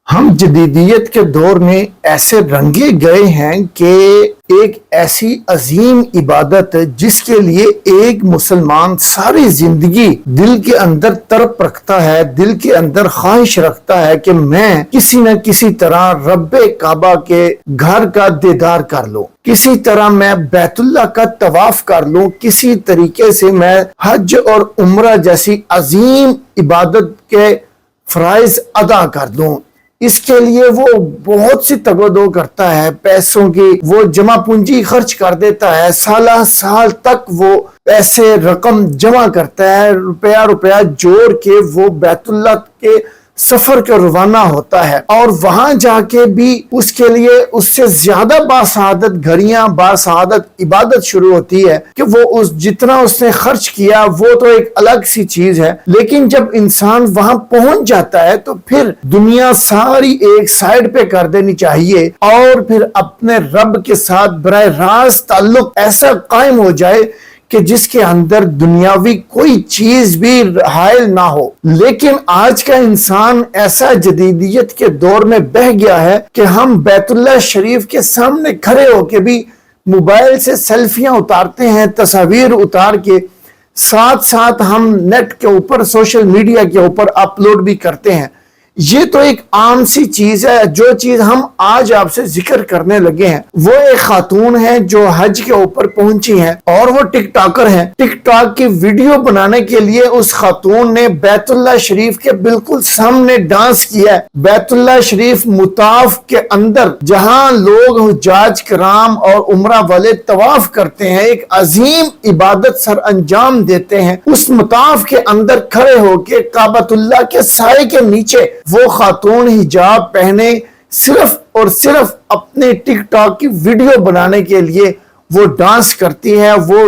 ہم جدیدیت کے دور میں ایسے رنگے گئے ہیں کہ ایک ایسی عظیم عبادت جس کے لیے ایک مسلمان ساری زندگی دل کے اندر تڑپ رکھتا ہے، دل کے اندر خواہش رکھتا ہے کہ میں کسی نہ کسی طرح رب کعبہ کے گھر کا دیدار کر لوں، کسی طرح میں بیت اللہ کا طواف کر لوں، کسی طریقے سے میں حج اور عمرہ جیسی عظیم عبادت کے فرائض ادا کر دوں۔ اس کے لیے وہ بہت سی تگ و دو کرتا ہے، پیسوں کی وہ جمع پونجی خرچ کر دیتا ہے، سالہ سال تک وہ پیسے رقم جمع کرتا ہے، روپیہ جوڑ کے وہ بیت اللہ کے سفر کا روانہ ہوتا ہے، اور وہاں جا کے بھی اس کے لیے اس سے زیادہ باسعادت گھڑیاں، باسعادت عبادت شروع ہوتی ہے کہ وہ جتنا اس نے خرچ کیا وہ تو ایک الگ سی چیز ہے، لیکن جب انسان وہاں پہنچ جاتا ہے تو پھر دنیا ساری ایک سائیڈ پہ کر دینی چاہیے اور پھر اپنے رب کے ساتھ براہ راست تعلق ایسا قائم ہو جائے کہ جس کے اندر دنیاوی کوئی چیز بھی حائل نہ ہو۔ لیکن آج کا انسان ایسا جدیدیت کے دور میں بہہ گیا ہے کہ ہم بیت اللہ شریف کے سامنے کھڑے ہو کے بھی موبائل سے سیلفیاں اتارتے ہیں، تصاویر اتار کے ساتھ ساتھ ہم نیٹ کے اوپر، سوشل میڈیا کے اوپر اپلوڈ بھی کرتے ہیں۔ یہ تو ایک عام سی چیز ہے۔ جو چیز ہم آج آپ سے ذکر کرنے لگے ہیں وہ ایک خاتون ہے جو حج کے اوپر پہنچی ہیں اور وہ ٹک ٹاکر ہیں۔ ٹک ٹاک کی ویڈیو بنانے کے لیے اس خاتون نے بیت اللہ شریف کے بالکل سامنے ڈانس کیا ہے۔ بیت اللہ شریف مطاف کے اندر جہاں لوگ حجاج کرام اور عمرہ والے طواف کرتے ہیں، ایک عظیم عبادت سر انجام دیتے ہیں، اس مطاف کے اندر کھڑے ہو کے کعبۃ اللہ کے سائے کے نیچے وہ خاتون حجاب پہنے صرف اور صرف اپنے ٹک ٹاک کی ویڈیو بنانے کے لیے وہ ڈانس کرتی ہے، وہ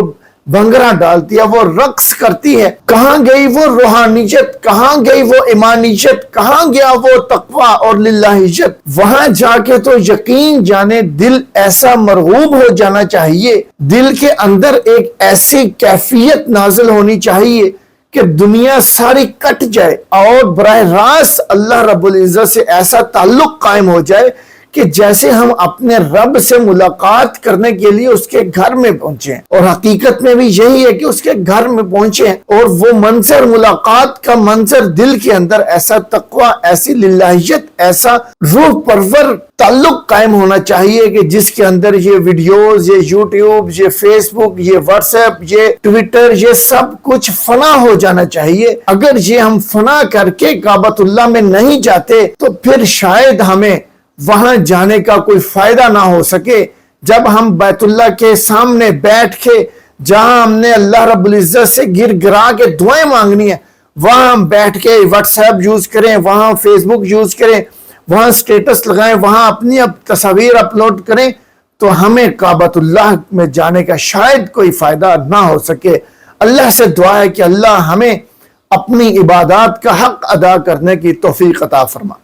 بھنگڑا ڈالتی ہے، وہ رقص کرتی ہے۔ کہاں گئی وہ روحانیت، کہاں گئی وہ ایمانیت، کہاں گیا وہ تقوی اور للہیت؟ وہاں جا کے تو یقین جانے دل ایسا مرغوب ہو جانا چاہیے، دل کے اندر ایک ایسی کیفیت نازل ہونی چاہیے کہ دنیا ساری کٹ جائے اور براہ راست اللہ رب العزت سے ایسا تعلق قائم ہو جائے کہ جیسے ہم اپنے رب سے ملاقات کرنے کے لیے اس کے گھر میں پہنچے ہیں، اور حقیقت میں بھی یہی ہے کہ اس کے گھر میں پہنچے ہیں، اور وہ منظر، ملاقات کا منظر، دل کے اندر ایسا تقوی، ایسی للہیت، ایسا روح پرور تعلق قائم ہونا چاہیے کہ جس کے اندر یہ ویڈیوز، یہ یوٹیوب، یہ فیس بک، یہ واٹس ایپ، یہ ٹویٹر، یہ سب کچھ فنا ہو جانا چاہیے۔ اگر یہ ہم فنا کر کے کعبۃ اللہ میں نہیں جاتے تو پھر شاید ہمیں وہاں جانے کا کوئی فائدہ نہ ہو سکے۔ جب ہم بیت اللہ کے سامنے بیٹھ کے جہاں ہم نے اللہ رب العزت سے گر گرا کے دعائیں مانگنی ہے، وہاں ہم بیٹھ کے واٹس ایپ یوز کریں، وہاں فیس بک یوز کریں، وہاں سٹیٹس لگائیں، وہاں اپنی تصاویر اپلوڈ کریں، تو ہمیں کعبۃ اللہ میں جانے کا شاید کوئی فائدہ نہ ہو سکے۔ اللہ سے دعا ہے کہ اللہ ہمیں اپنی عبادات کا حق ادا کرنے کی توفیق عطا فرما۔